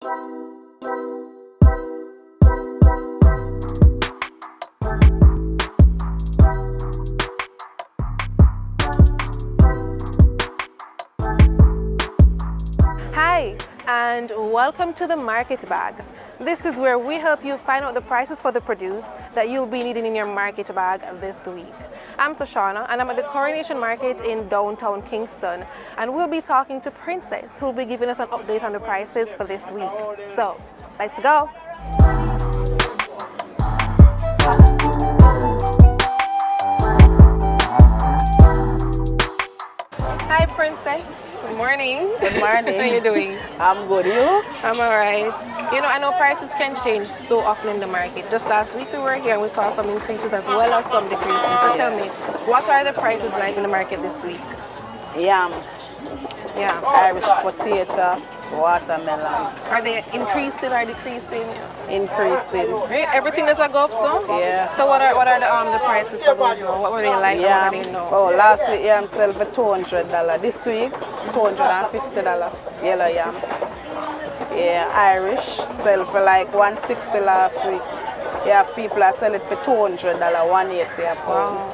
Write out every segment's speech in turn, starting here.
Hi, and welcome to the Market Bag. This is where we help you find out the prices for the produce that you'll be needing in your market bag this week. I'm Shoshana, and I'm at the Coronation Market in downtown Kingston, and we'll be talking to Princess, who'll be giving us an update on the prices for this week. So, let's go. Hi, Princess. Good morning. Good morning. How are you doing? I'm good. You? I'm alright. You know, I know prices can change so often in the market. Just last week we were here and we saw some increases as well as some decreases. So tell me, what are the prices like in the market this week? Yam, Yeah. Irish potato, watermelon. Are they increasing or decreasing? Increasing. Right? Everything does go up so? Yeah. So what are the prices for those now? What were they like? Yam. What are they now? Oh, last week yam sell for $200. This week, $250. Yellow yam. Yeah, Irish sell for like $160 last week. You have people that sell it for $200, $180 a pound.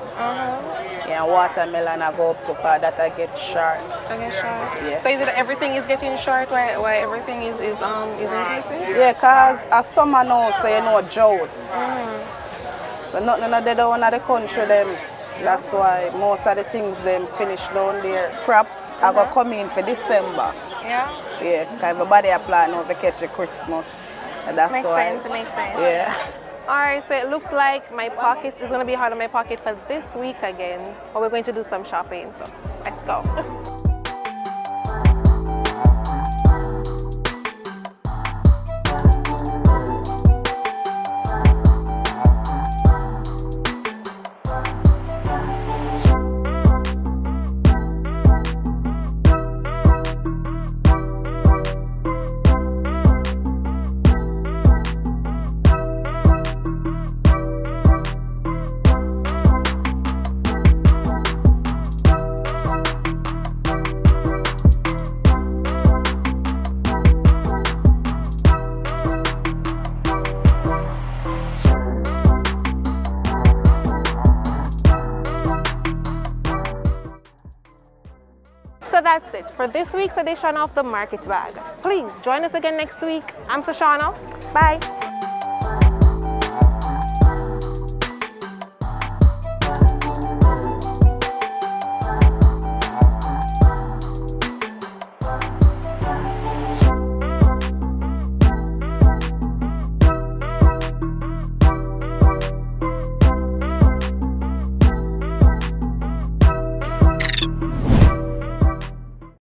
Yeah, watermelon I go up to car that I get short. I get short. Yeah. So is it everything is getting short? Why everything is increasing? Yeah, cause as summer now, so you know drought. So nothing of the down in the country them. That's why most of the things them finish down there. Crop I go come in for December. Yeah. Yeah, cause everybody a plan now to catch a Christmas. And that's Makes why. sense. It makes sense. Yeah. Alright, so it looks like my pocket is going to be hard on my pocket for this week again. But we're going to do some shopping, so let's go. So that's it for this week's edition of the Market Bag. Please join us again next week. I'm Shoshana. Bye.